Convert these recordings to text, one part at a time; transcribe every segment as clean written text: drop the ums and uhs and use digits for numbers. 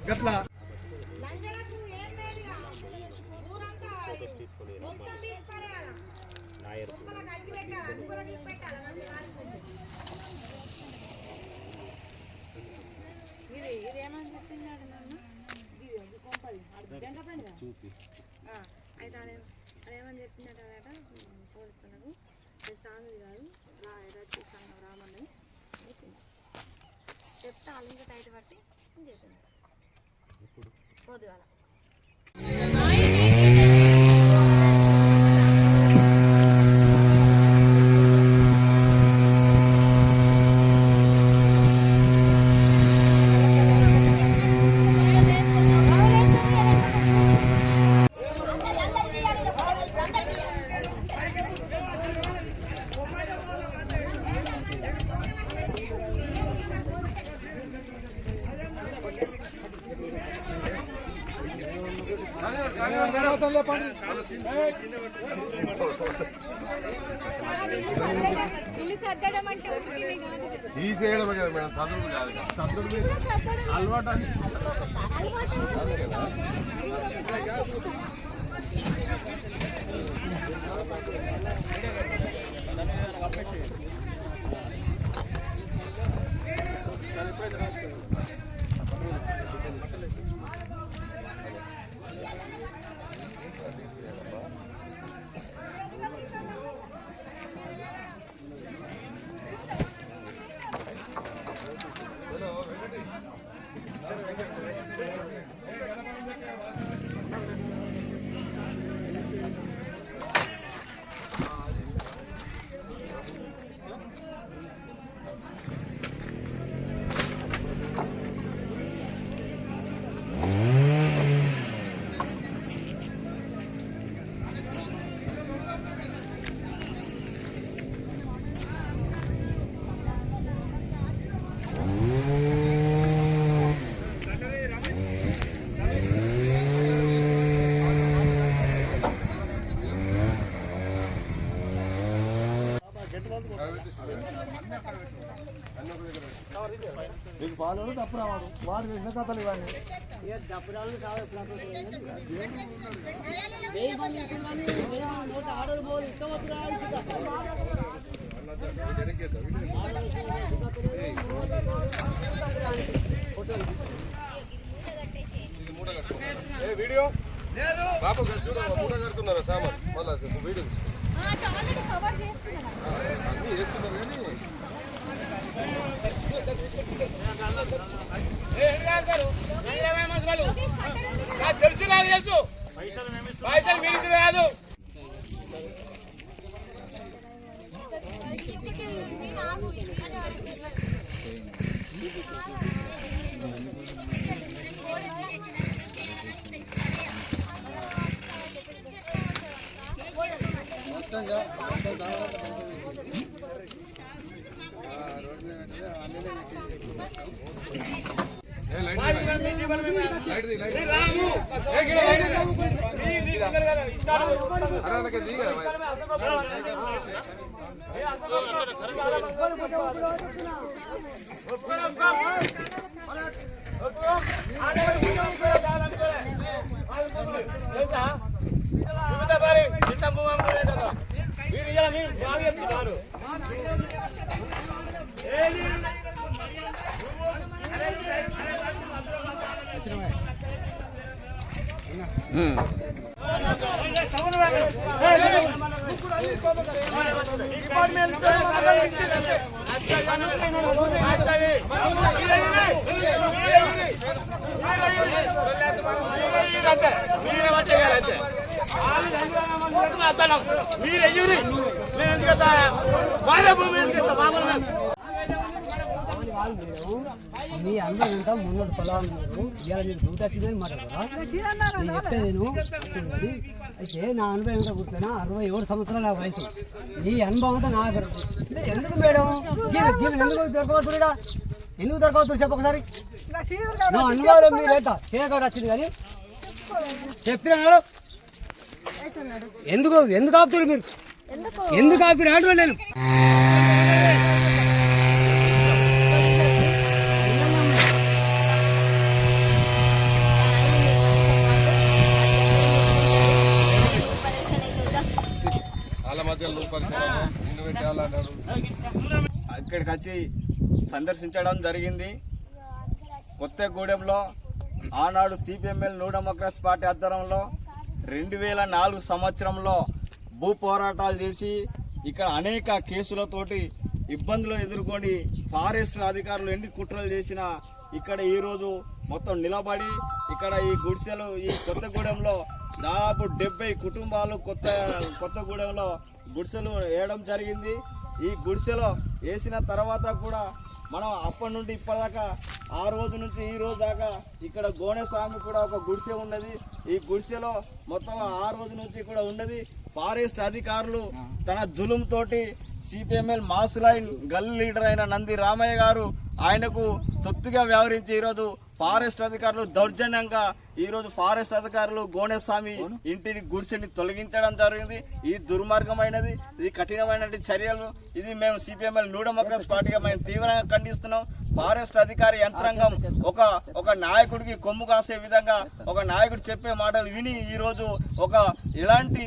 గట్లా అయితే అదేమని చెప్పిందట పోలీసులకు సాంగ్ కాదు రామన్నది చెప్తే వాళ్ళు ఇంకా టైట్ పట్టి చేసింది పొద్దుగాల. తీసేయడమే కదా మేడం, చదువు కాదు. చదువు అలవాటు అని నీకు పాలు తప్పు రావాడు, వాడు చేసిన కథలు ఇవన్నీ. వీడియో బాబు మూట కడుతున్నారా సామాన్ మళ్ళా వీడియో అన్నీ చేస్తున్నారు కానీ తెలిసి రాదు, పైసలు మీరు రాదు. మీ అందరూ ఇంకా మున్నోటి పొలం ఇవాళ మీరు నూట వచ్చిందని మాట్లాడతారా నేను అయితే నా అనుభవం ఏంటో గుర్తున్నా 67 సంవత్సరాల నా వయసు. ఈ అనుభవం అంతా నాకు ఎందుకు మేడం ఎందుకు దొరకవద్దుడా ఎందుకు దొరకవద్దు చెప్పు ఒకసారి. నా అనుభవం మీరు ఎంత చేయకుండా వచ్చింది కానీ చెప్పినాడు ఎందుకు ఎందుకు ఆపుతారు మీరు ఎందుకు ఆపినాడు నేను చేయాలన్నాడు. ఇక్కడికి వచ్చి సందర్శించడం జరిగింది. కొత్తగూడెంలో ఆనాడు సిపిఎంఎల్ న్యూ డెమోక్రసీ పార్టీ ఆధ్వర్యంలో 2004 సంవత్సరంలో భూ పోరాటాలు చేసి ఇక్కడ అనేక కేసులతోటి ఇబ్బందులు ఎదుర్కొని ఫారెస్ట్ అధికారులు ఎన్ని కుట్రలు చేసినా ఇక్కడ ఈరోజు మొత్తం నిలబడి ఇక్కడ ఈ గుడిసెలు ఈ కొత్తగూడెంలో దాదాపు 70 కుటుంబాలు కొత్తగూడెంలో గుడిసెలు వేయడం జరిగింది. ఈ గుడిసెలో వేసిన తర్వాత కూడా మనం అప్పటి నుండి ఇప్పటిదాకా ఆ రోజు నుంచి ఈ రోజు దాకా ఇక్కడ గోనెస్వామి కూడా ఒక గుడిసె ఉన్నది. ఈ గుడిసెలో మొత్తం ఆ రోజు నుంచి కూడా ఉన్నది. ఫారెస్ట్ అధికారులు తన జులుం తోటి సిపిఎంఎల్ మాస్ లైన్ గల్లీ లీడర్ అయిన నంది రామయ్య గారు ఆయనకు తొత్తుగా వ్యవహరించి ఈరోజు ఫారెస్ట్ అధికారులు దౌర్జన్యంగా ఈరోజు ఫారెస్ట్ అధికారులు గోనెస్వామి ఇంటిని గుడిసెని తొలగించడం జరిగింది. ఇది దుర్మార్గమైనది, ఇది కఠినమైన చర్యలు. ఇది మేము సిపిఎంఎల్ న్యూ డెమోక్రసీ పార్టీగా మేము తీవ్రంగా ఖండిస్తున్నాం. ఫారెస్ట్ అధికారి యంత్రాంగం ఒక నాయకుడికి కొమ్ము కాసే విధంగా ఒక నాయకుడు చెప్పే మాటలు విని ఈరోజు ఒక ఎలాంటి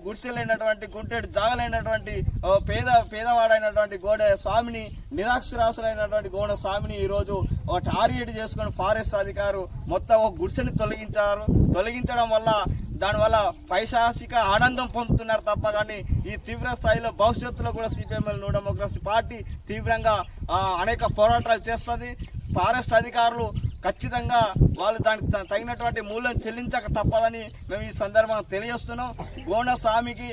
గుడిసెలైనటువంటి గుంటెడు జాగలైనటువంటి పేదవాడైనటువంటి గోడె స్వామిని నిరాక్షరాసులైనటువంటి గోడ స్వామిని ఈరోజు ఒక టార్గెట్ చేసుకుని ఫారెస్ట్ అధికారు మొత్తం ఒక గుడిసెని తొలగించడం వల్ల దానివల్ల పైశాసిక ఆనందం పొందుతున్నారు తప్ప కానీ ఈ తీవ్ర స్థాయిలో భవిష్యత్తులో కూడా సిపిఎంఎల్ న్యూ డెమోక్రసీ పార్టీ తీవ్రంగా అనేక పోరాటాలు చేస్తుంది. ఫారెస్ట్ అధికారులు ఖచ్చితంగా వాళ్ళు దానికి తగినటువంటి మూల్యం చెల్లించక తప్పదని మేము ఈ సందర్భంగా తెలియజేస్తున్నాం. గోనెస్వామికి